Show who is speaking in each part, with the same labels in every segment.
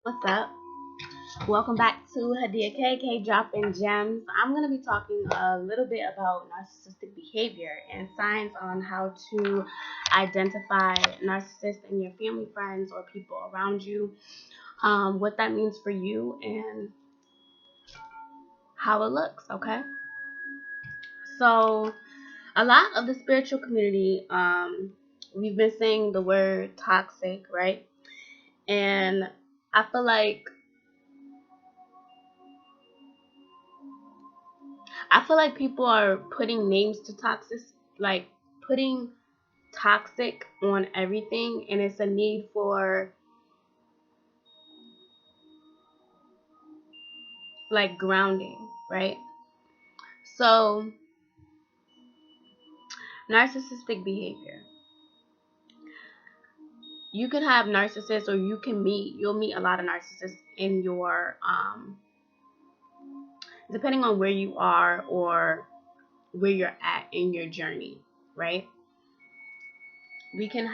Speaker 1: What's up? Welcome back to Hadiya Kayy dropping gems. I'm going to be talking a little bit about narcissistic behavior and signs on how to identify narcissists in your family, friends, or people around you, what that means for you, and how it looks, okay? So, a lot of the spiritual community, we've been saying the word toxic, right? And I feel like people are putting names to toxic, like putting toxic on everything, and it's a need for like grounding, right? So, narcissistic behavior. You can have narcissists, or you'll meet a lot of narcissists in your depending on where you are or where you're at in your journey, right? We can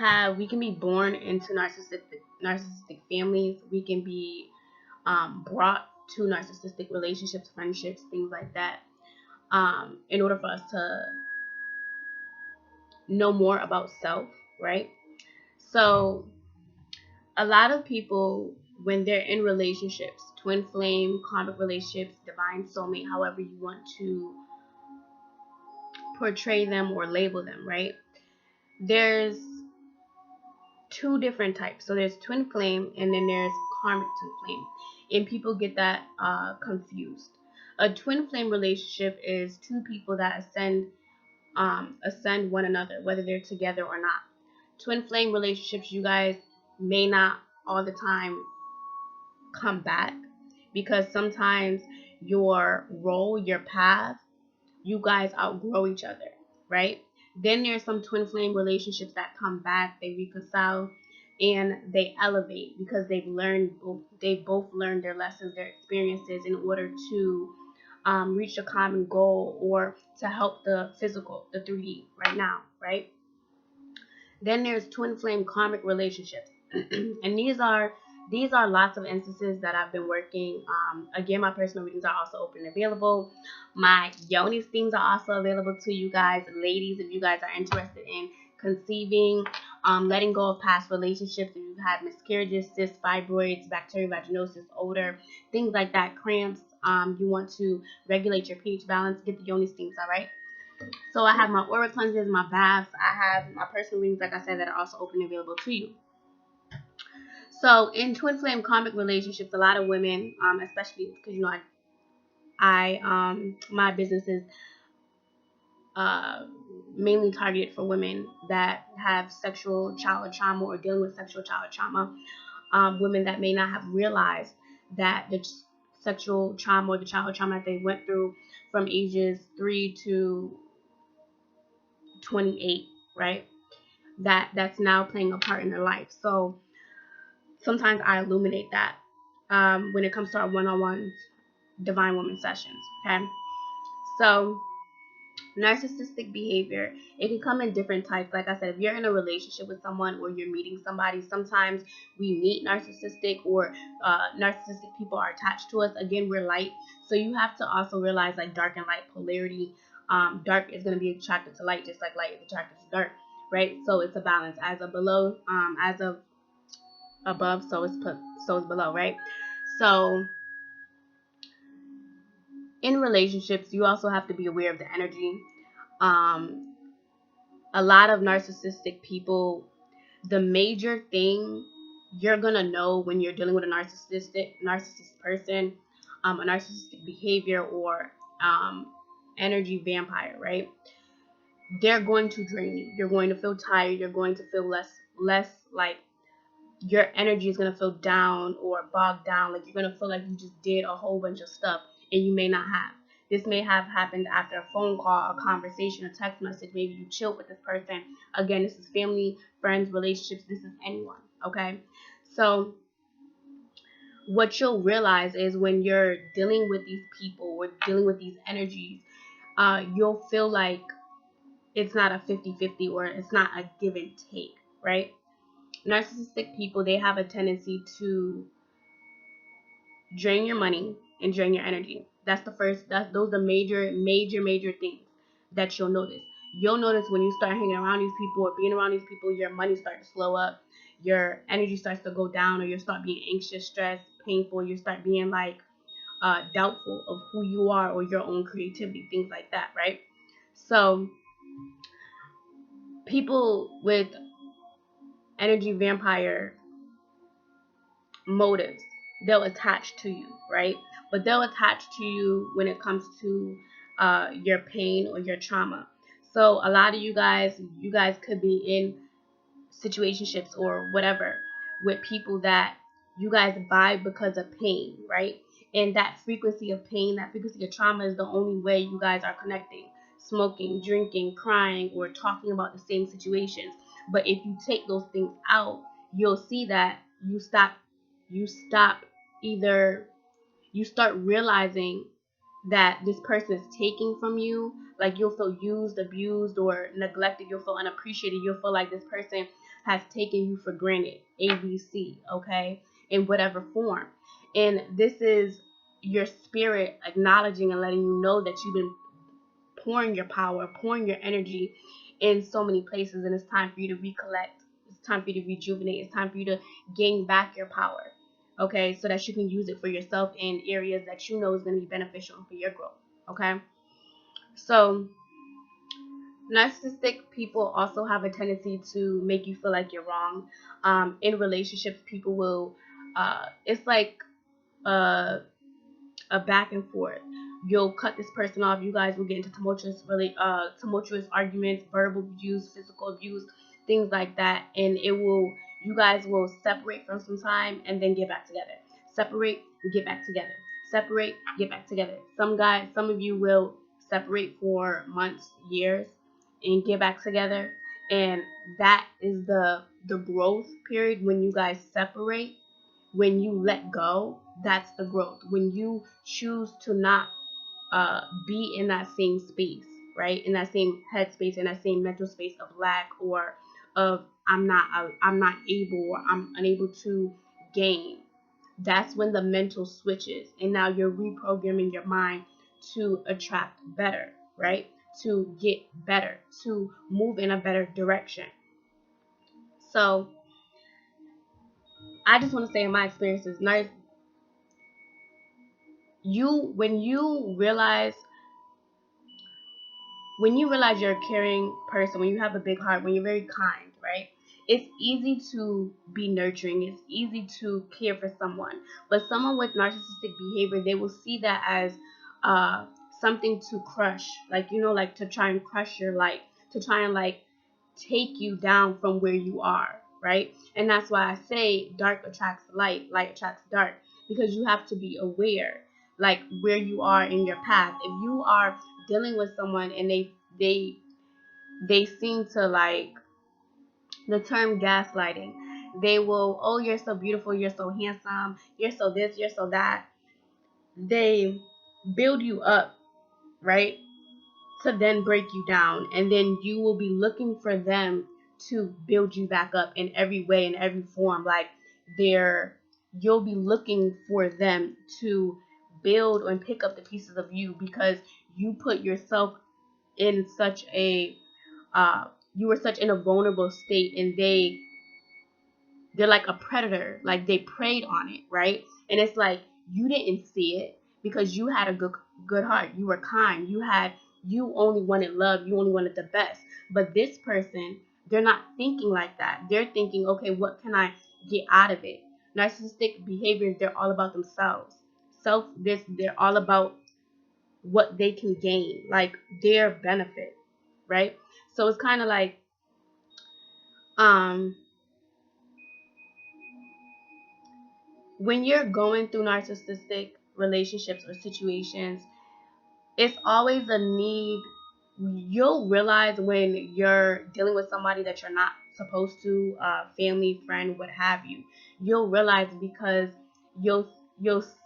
Speaker 1: be born into narcissistic families. We can be brought to narcissistic relationships, friendships, things like that, in order for us to know more about self, right? So, a lot of people, when they're in relationships, twin flame, karmic relationships, divine soulmate, however you want to portray them or label them, right? There's two different types. So there's twin flame, and then there's karmic twin flame, and people get that confused. A twin flame relationship is two people that ascend one another, whether they're together or not. Twin flame relationships, you guys may not all the time come back, because sometimes your role, your path, you guys outgrow each other, right? Then there's some twin flame relationships that come back, they reconcile, and they elevate because they've both learned their lessons, their experiences, in order to reach a common goal, or to help the physical, the 3D right now, right? Then there's twin flame karmic relationships, and these are lots of instances that I've been working. Again, my personal readings are also open and available. My yoni things are also available to you guys, ladies, if you guys are interested in conceiving, letting go of past relationships, if you've had miscarriages, cysts, fibroids, bacterial vaginosis, odor, things like that, cramps. You want to regulate your pH balance, get the yoni steams, all right? So I have my aura cleanses, my baths. I have my personal readings, like I said, that are also open and available to you. So in twin flame karmic relationships, a lot of women, especially because my business is mainly targeted for women that have sexual childhood trauma or dealing with sexual childhood trauma. Women that may not have realized that the sexual trauma or the childhood trauma that they went through from ages 3 to 28, right? That's now playing a part in their life. So sometimes I illuminate that when it comes to our one-on-one divine woman sessions. Okay, so narcissistic behavior, it can come in different types. Like I said, if you're in a relationship with someone or you're meeting somebody, sometimes we meet narcissistic, or narcissistic people are attached to us. Again, we're light, so you have to also realize, like, dark and light polarity. Dark is going to be attracted to light, just like light is attracted to dark, right? So it's a balance. As of below, as of above, so it's below, right? So in relationships, you also have to be aware of the energy. um a lot of narcissistic people, the major thing you're gonna know when you're dealing with a narcissist person, a narcissistic behavior, or energy vampire, right? They're going to drain you. You're going to feel tired. You're going to feel less like your energy is going to feel down or bogged down. Like, you're going to feel like you just did a whole bunch of stuff, and you may not have. This may have happened after a phone call, a conversation, a text message. Maybe you chilled with this person. Again, this is family, friends, relationships. This is anyone, okay? So what you'll realize is, when you're dealing with these people or dealing with these energies, you'll feel like it's not a 50-50, or it's not a give and take, right? Narcissistic people, they have a tendency to drain your money, and drain your energy. Those are the major things that you'll notice. You'll notice when you start hanging around these people or being around these people, your money starts to slow up, your energy starts to go down, or you start being anxious, stressed, painful. You start being like doubtful of who you are or your own creativity, things like that, right? So people with energy vampire motives, they'll attach to you, right? But they'll attach to you when it comes to your pain or your trauma. So a lot of you guys could be in situationships or whatever with people that you guys vibe because of pain, right? And that frequency of pain, that frequency of trauma is the only way you guys are connecting. Smoking, drinking, crying, or talking about the same situations. But if you take those things out, you'll see that you start realizing that this person is taking from you. Like you'll feel used, abused, or neglected. You'll feel unappreciated. You'll feel like this person has taken you for granted. ABC, okay? In whatever form. And this is your spirit acknowledging and letting you know that you've been pouring your power, pouring your energy in so many places, and it's time for you to recollect. It's time for you to rejuvenate. It's time for you to gain back your power, okay, so that you can use it for yourself in areas that you know is going to be beneficial for your growth, okay? So narcissistic people also have a tendency to make you feel like you're wrong. In relationships, people will it's like a back and forth. You'll cut this person off. You guys will get into tumultuous arguments, verbal abuse, physical abuse, things like that, and you guys will separate for some time and then get back together. Separate, get back together. Separate, get back together. Some of you will separate for months, years, and get back together, and that is the growth period. When you guys separate, when you let go, that's the growth. When you choose to not be in that same space, right? In that same headspace, in that same mental space of lack or of I'm not able, or I'm unable to gain. That's when the mental switches, and now you're reprogramming your mind to attract better, right? To get better, to move in a better direction. So I just want to say in my experiences, when you realize you're a caring person, when you have a big heart, when you're very kind, right? It's easy to be nurturing. It's easy to care for someone. But someone with narcissistic behavior, they will see that as something to crush, like, like to try and crush your life, to try and like take you down from where you are, right? And that's why I say dark attracts light, light attracts dark, because you have to be aware, like where you are in your path. If you are dealing with someone and they seem to like the term gaslighting, they will, oh, you're so beautiful, you're so handsome, you're so this, you're so that. They build you up, right, to then break you down, and then you will be looking for them to build you back up in every way, in every form. Like you'll be looking for them to build and pick up the pieces of you, because you put yourself in such a you were such in a vulnerable state, and they're like a predator, like they preyed on it, right? And it's like you didn't see it because you had a good heart, you were kind, you only wanted love, you only wanted the best. But this person, they're not thinking like that. They're thinking, okay, what can I get out of it? Narcissistic behaviors, they're all about themselves. They're all about what they can gain, like their benefit, right? So it's kind of like when you're going through narcissistic relationships or situations, it's always a need. You'll realize when you're dealing with somebody that you're not supposed to, family, friend, what have you. You'll realize because you'll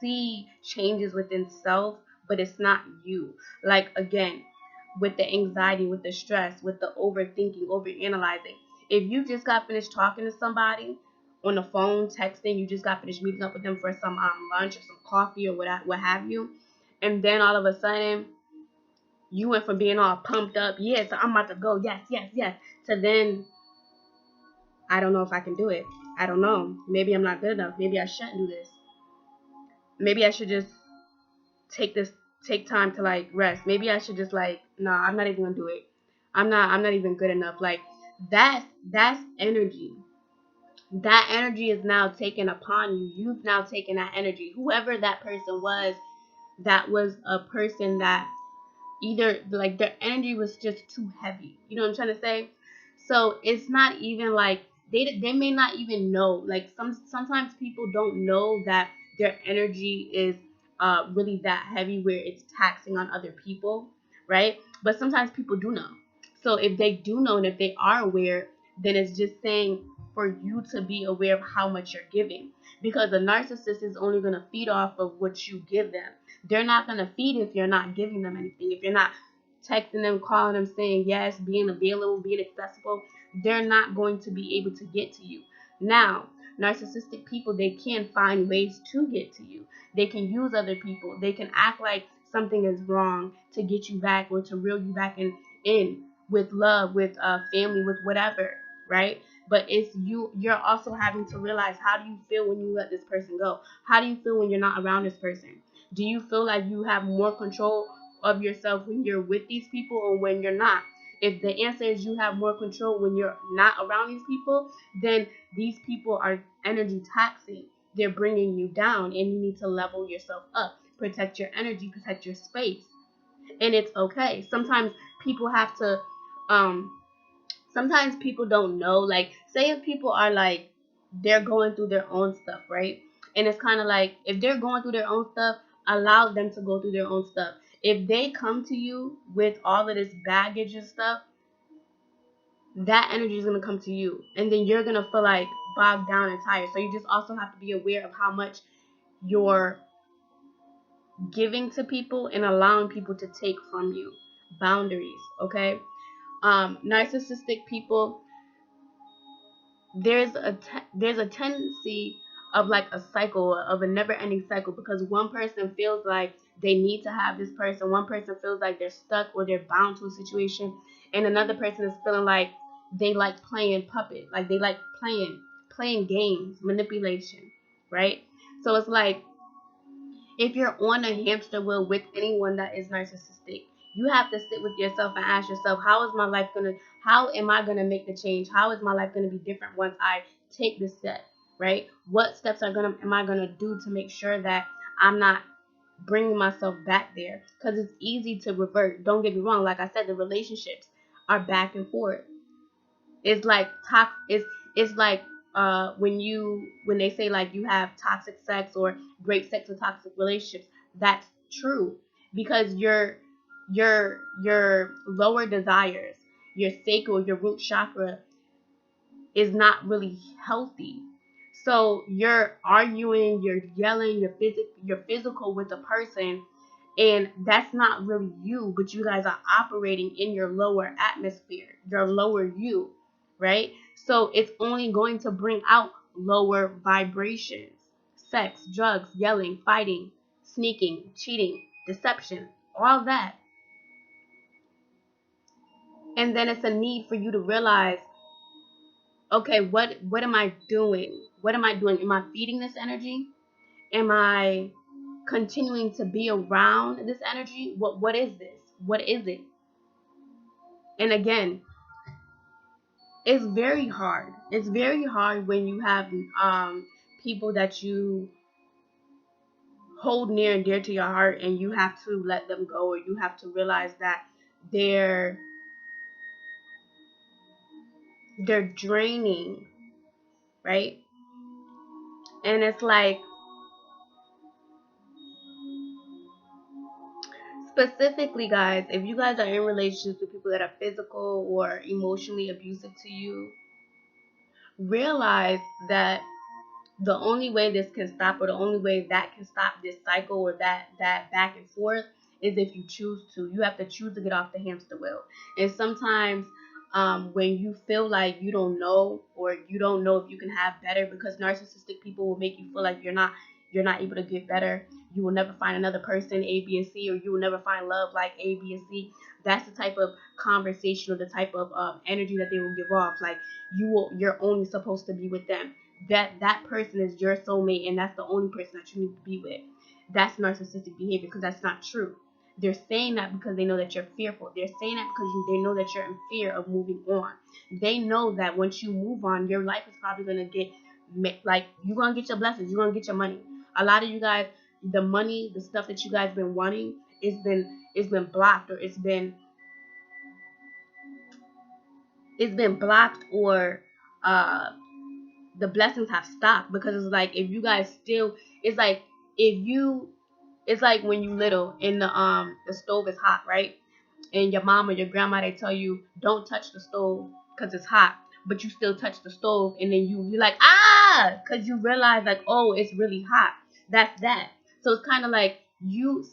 Speaker 1: see changes within self, but it's not you. Like again, with the anxiety, with the stress, with the overthinking, overanalyzing. If you just got finished talking to somebody, on the phone texting. You just got finished meeting up with them for some lunch or some coffee or what have you, and then all of a sudden you went from being all pumped up, yeah, so I'm about to go, yes, yes, yes, to then I don't know if I can do it. I don't know. Maybe I'm not good enough. Maybe I shouldn't do this. Maybe I should just take time to like rest. Maybe I should just like, nah, I'm not even gonna do it. I'm not even good enough. Like that's energy. That energy is now taken upon you. You've now taken that energy. Whoever that person was, that was a person that either like their energy was just too heavy. You know what I'm trying to say? So it's not even like they may not even know. Like sometimes people don't know that their energy is really that heavy where it's taxing on other people, right? But sometimes people do know. So if they do know and if they are aware, then it's just saying for you to be aware of how much you're giving, because a narcissist is only going to feed off of what you give them. They're not going to feed if you're not giving them anything. If you're not texting them, calling them, saying yes, being available, being accessible, they're not going to be able to get to you. Now, narcissistic people, they can find ways to get to you. They can use other people. They can act like something is wrong to get you back or to reel you back in with love, with family, with whatever, right? But it's you're also having to realize, how do you feel when you let this person go? How do you feel when you're not around this person? Do you feel like you have more control of yourself when you're with these people or when you're not? If the answer is you have more control when you're not around these people, then these people are energy taxing. They're bringing you down, and you need to level yourself up. Protect your energy, protect your space. And it's okay. People have to um sometimes people don't know, like say if people are like they're going through their own stuff, right? And it's kind of like if they're going through their own stuff, allow them to go through their own stuff. If they come to you with all of this baggage and stuff, that energy is going to come to you, and then you're going to feel like bogged down and tired. So you just also have to be aware of how much you're giving to people and allowing people to take from you. Boundaries, okay? Narcissistic people, there's a tendency of like a cycle, of a never-ending cycle, because one person feels like they need to have this person, one person feels like they're stuck or they're bound to a situation, and another person is feeling like they like playing puppet, like they like playing games, manipulation, right? So it's like if you're on a hamster wheel with anyone that is narcissistic, you have to sit with yourself and ask yourself, how am I gonna make the change? How is my life gonna be different once I take this step, right? What steps am I gonna do to make sure that I'm not bringing myself back there? Because it's easy to revert. Don't get me wrong. Like I said, the relationships are back and forth. It's like it's like when they say like you have toxic sex or great sex or toxic relationships. That's true, because your lower desires, your sacral, your root chakra is not really healthy. So you're arguing, you're yelling, you're physical with a person, and that's not really you, but you guys are operating in your lower atmosphere, your lower you, right? So it's only going to bring out lower vibrations. Sex, drugs, yelling, fighting, sneaking, cheating, deception, all that. And then it's a need for you to realize, okay, what am I doing? What am I doing? Am I feeding this energy? Am I continuing to be around this energy? What is this? What is it? And again, it's very hard. It's very hard when you have people that you hold near and dear to your heart, and you have to let them go, or you have to realize that they're draining, right? And it's like, specifically, guys, if you guys are in relationships with people that are physical or emotionally abusive to you, realize that the only way this can stop, or the only way that can stop this cycle, or that back and forth, is if you choose to. You have to choose to get off the hamster wheel. And sometimes when you feel like you don't know, or you don't know if you can have better, because narcissistic people will make you feel like you're not able to get better. You will never find another person A, B, and C, or you will never find love like A, B, and C. That's the type of conversation or the type of energy that they will give off. Like you're only supposed to be with them. That person is your soulmate, and that's the only person that you need to be with. That's narcissistic behavior, because that's not true. They're saying that because they know that you're fearful. They're saying that because they know that you're in fear of moving on. They know that once you move on, your life is probably going to get, like, you're going to get your blessings. You're going to get your money. A lot of you guys, the money, the stuff that you guys been wanting, it's been blocked, or it's been blocked, or the blessings have stopped, because it's like, if you guys still, it's like, it's like when you little and the stove is hot, right? And your mom or your grandma, they tell you don't touch the stove because it's hot, but you still touch the stove, and then you're like, because you realize, like, oh, it's really hot. That's that. So it's kind of like,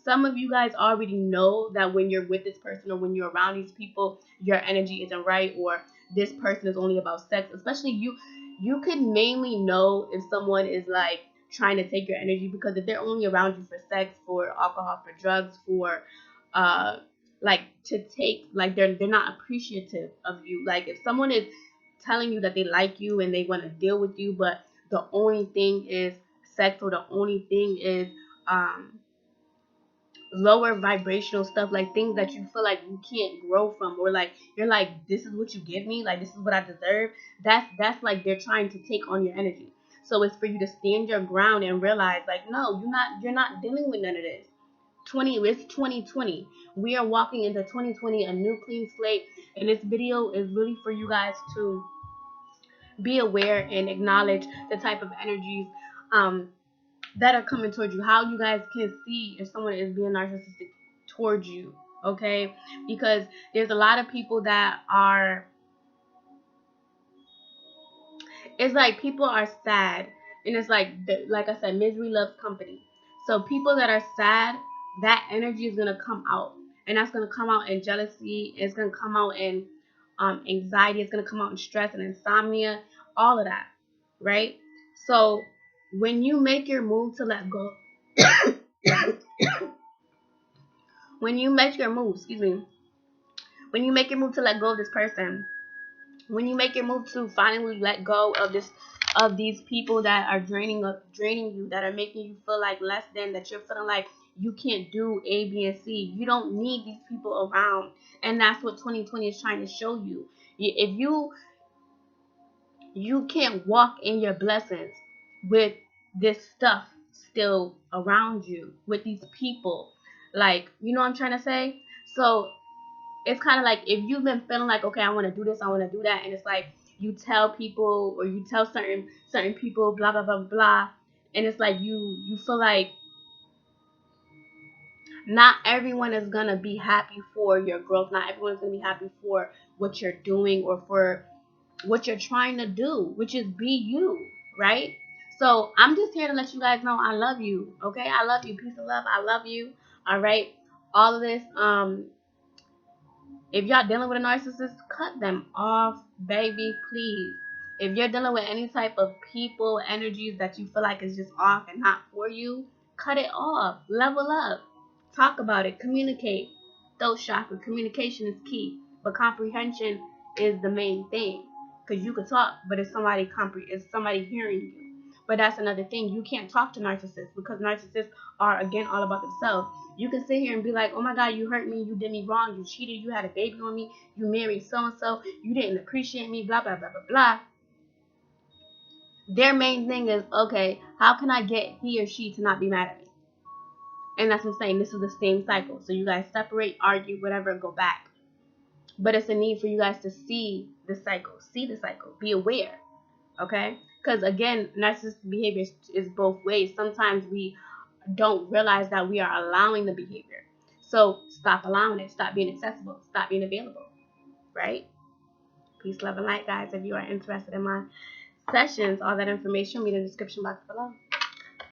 Speaker 1: some of you guys already know that when you're with this person, or when you're around these people, your energy isn't right, or this person is only about sex. Especially you can mainly know if someone is like trying to take your energy, because if they're only around you for sex, for alcohol, for drugs, for like to take, like they're not appreciative of you. Like if someone is telling you that they like you and they want to deal with you, but the only thing is sex, or the only thing is lower vibrational stuff, like things that you feel like you can't grow from, or like you're like, this is what you give me, like this is what I deserve. That's like they're trying to take on your energy. So it's for you to stand your ground and realize, like, no, you're not dealing with none of this. It's 2020. We are walking into 2020, a new clean slate. And this video is really for you guys to be aware and acknowledge the type of energies that are coming towards you. How you guys can see if someone is being narcissistic towards you, okay? Because there's a lot of people that are, it's like people are sad, and it's like I said, misery loves company. So people that are sad, that energy is gonna come out, and that's gonna come out in jealousy. It's gonna come out in anxiety. It's gonna come out in stress and insomnia, all of that, right? So when you make your move to let go, when you make your move, when you make your move to let go of this person, when you make your move to finally let go of these people that are draining you, that are making you feel like less than, that you're feeling like you can't do A, B, and C. You don't need these people around, and that's what 2020 is trying to show you. If you can't walk in your blessings with this stuff still around you, with these people, like, you know what I'm trying to say? So it's kind of like, if you've been feeling like, okay, I want to do this, I want to do that, and it's like you tell people, or you tell certain people, blah blah blah blah, and it's like you feel like not everyone is gonna be happy for your growth. Not everyone's gonna be happy for what you're doing, or for what you're trying to do, which is be you, right? So I'm just here to let you guys know I love you, okay? I love you. Peace and love. I love you. All right. All of this, if y'all dealing with a narcissist, cut them off, baby, please. If you're dealing with any type of people, energies that you feel like is just off and not for you, cut it off. Level up. Talk about it. Communicate. Throat chakra. Communication is key, but comprehension is the main thing. Because you could talk, but is somebody hearing you? But that's another thing. You can't talk to narcissists, because narcissists are, again, all about themselves. You can sit here and be like, oh my God, you hurt me, you did me wrong, you cheated, you had a baby on me, you married so-and-so, you didn't appreciate me, blah, blah, blah, blah, blah. Their main thing is, okay, how can I get he or she to not be mad at me? And that's what I'm saying. This is the same cycle. So you guys separate, argue, whatever, and go back. But it's a need for you guys to see the cycle. See the cycle. Be aware. Okay? Because, again, narcissistic behavior is both ways. Sometimes we don't realize that we are allowing the behavior. So stop allowing it. Stop being accessible. Stop being available. Right? Peace, love, and light, guys. If you are interested in my sessions, all that information will be in the description box below.